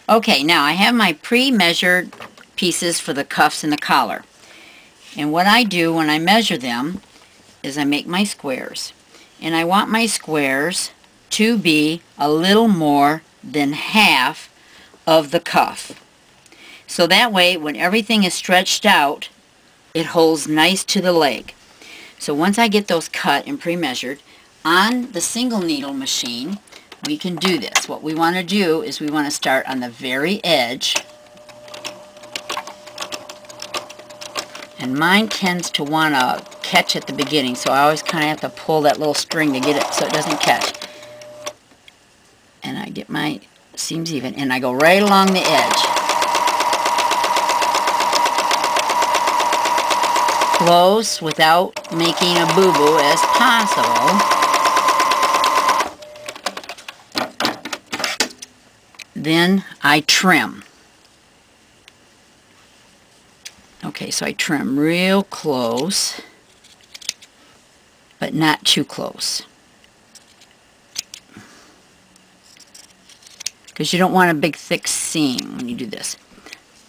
Okay, now I have my pre-measured pieces for the cuffs and the collar. And what I do when I measure them is I make my squares. And I want my squares to be a little more than half of the cuff. So that way, when everything is stretched out, it holds nice to the leg. So once I get those cut and pre-measured, on the single needle machine, we can do this. What we want to do is we want to start on the very edge. And mine tends to want to catch at the beginning, so I always kind of have to pull that little string to get it so it doesn't catch. And I get my seams even, and I go right along the edge. Close without making a boo-boo as possible. Then I trim. Okay, so I trim real close, but not too close. Because you don't want a big thick seam when you do this.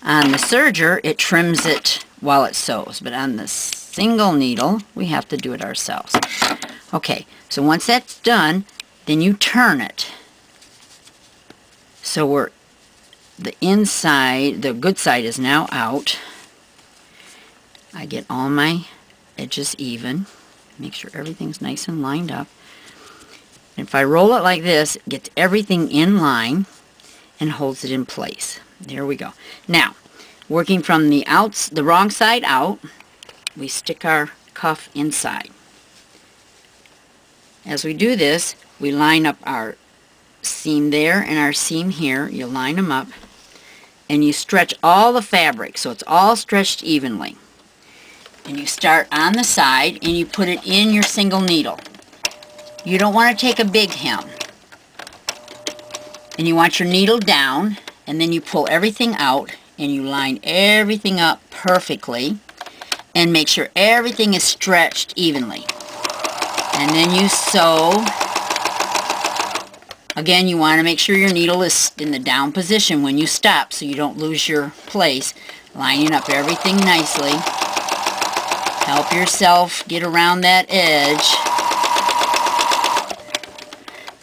On the serger, it trims it while it sews, but on the single needle, we have to do it ourselves. Okay, so once that's done, then you turn it. So the inside, the good side is now out. I get all my edges even. Make sure everything's nice and lined up. And if I roll it like this, it gets everything in line and holds it in place. There we go. Now, working from the wrong side out, we stick our cuff inside. As we do this, we line up our seam there and our seam here. You line them up, and you stretch all the fabric so it's all stretched evenly. And you start on the side and you put it in your single needle. You don't want to take a big hem. And you want your needle down, and then you pull everything out and you line everything up perfectly and make sure everything is stretched evenly. And then you sew. Again, you want to make sure your needle is in the down position when you stop so you don't lose your place. Lining up everything nicely. Help yourself get around that edge.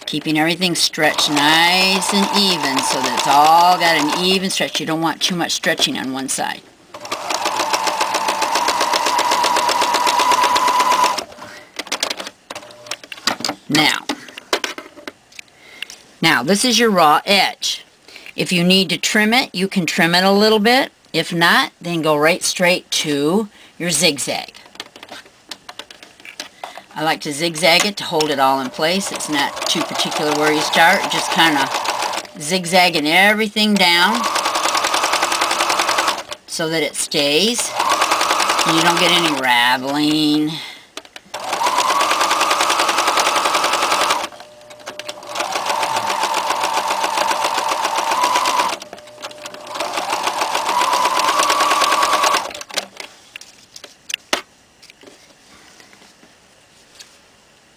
Keeping everything stretched nice and even so that it's all got an even stretch. You don't want too much stretching on one side. Now this is your raw edge. If you need to trim it, you can trim it a little bit. If not, then go right straight to your zigzag. I like to zigzag it to hold it all in place. It's not too particular where you start. Just kind of zigzagging everything down so that it stays and you don't get any raveling.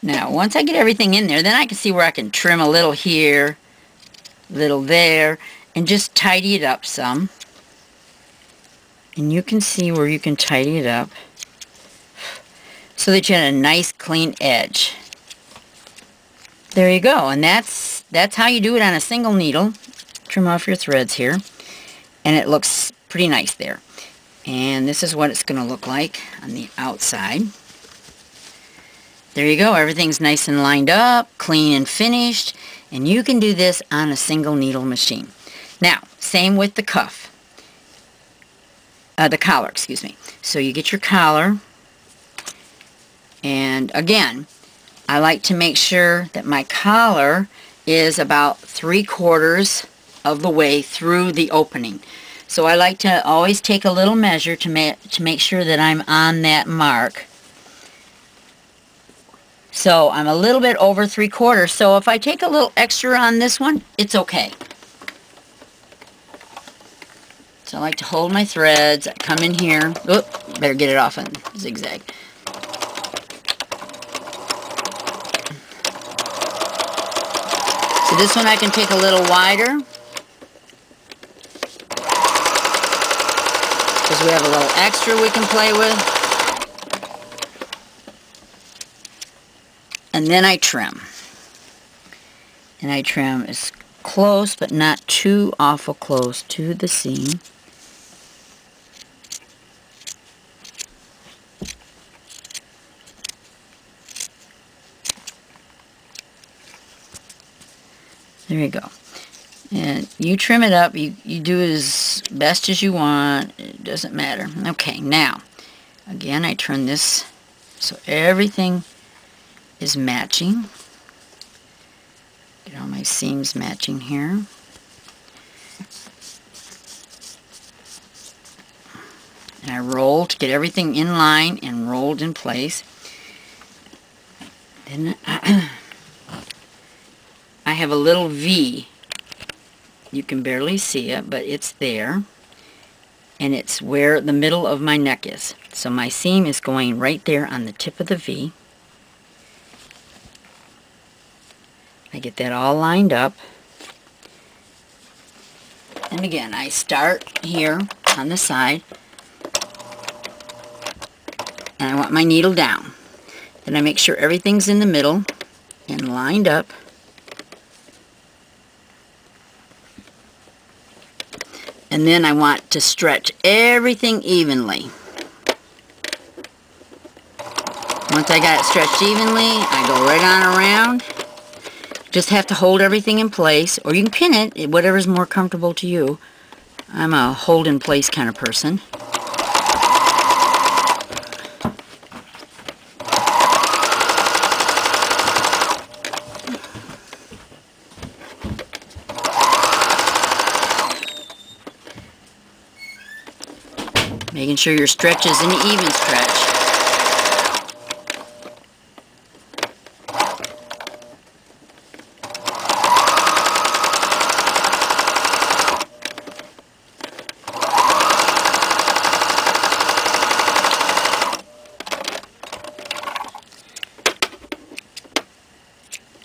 Now, once I get everything in there, then I can see where I can trim a little here, a little there, and just tidy it up some. And you can see where you can tidy it up so that you have a nice clean edge. There you go, and that's how you do it on a single needle. Trim off your threads here, and it looks pretty nice there. And this is what it's going to look like on the outside. There you go, everything's nice and lined up, clean and finished, and you can do this on a single needle machine. Now, same with the cuff, the collar, excuse me. So you get your collar, and again, I like to make sure that my collar is about 3/4 of the way through the opening. So I like to always take a little measure to make sure that I'm on that mark. So I'm a little bit over 3/4, so if I take a little extra on this one, it's okay. So I like to hold my threads, I come in here, oop, better get it off and zigzag. So this one I can take a little wider, we have a little extra we can play with. And then I trim. And I trim as close, but not too awful close to the seam. There you go. And you trim it up. You do as best as you want. It doesn't matter. Okay, now, again, I turn this so everything is matching. Get all my seams matching here. And I roll to get everything in line and rolled in place. Then I have a little V. You can barely see it, but it's there. And it's where the middle of my neck is. So my seam is going right there on the tip of the V. I get that all lined up. And again, I start here on the side. And I want my needle down. Then I make sure everything's in the middle and lined up. And then I want to stretch everything evenly. Once I got it stretched evenly, I go right on around. Just have to hold everything in place, or you can pin it, whatever's more comfortable to you. I'm a hold in place kind of person. Making sure your stretch is an even stretch.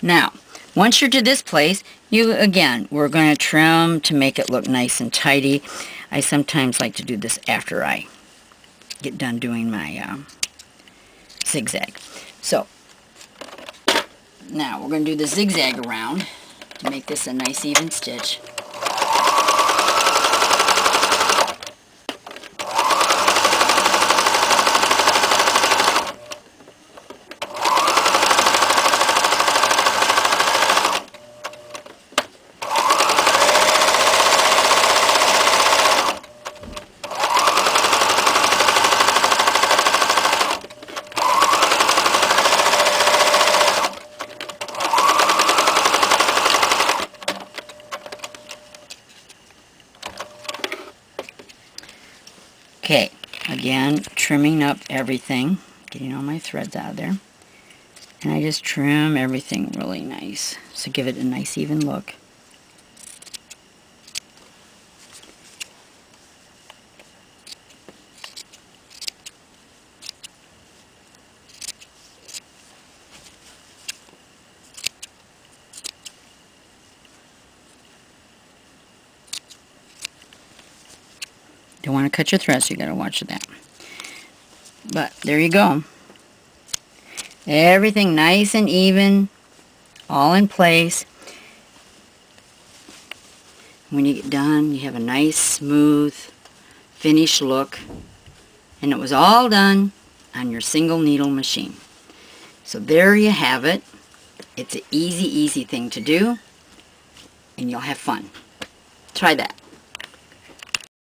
Now, once you're to this place, we're going to trim to make it look nice and tidy. I sometimes like to do this after I get done doing my zigzag. So, now we're going to do the zigzag around to make this a nice even stitch. Okay, again, trimming up everything, getting all my threads out of there. And I just trim everything really nice, so give it a nice even look. Don't want to cut your threads, so you got to watch that. But there you go. Everything nice and even, all in place. When you get done, you have a nice, smooth, finished look. And it was all done on your single needle machine. So there you have it. It's an easy, easy thing to do. And you'll have fun. Try that.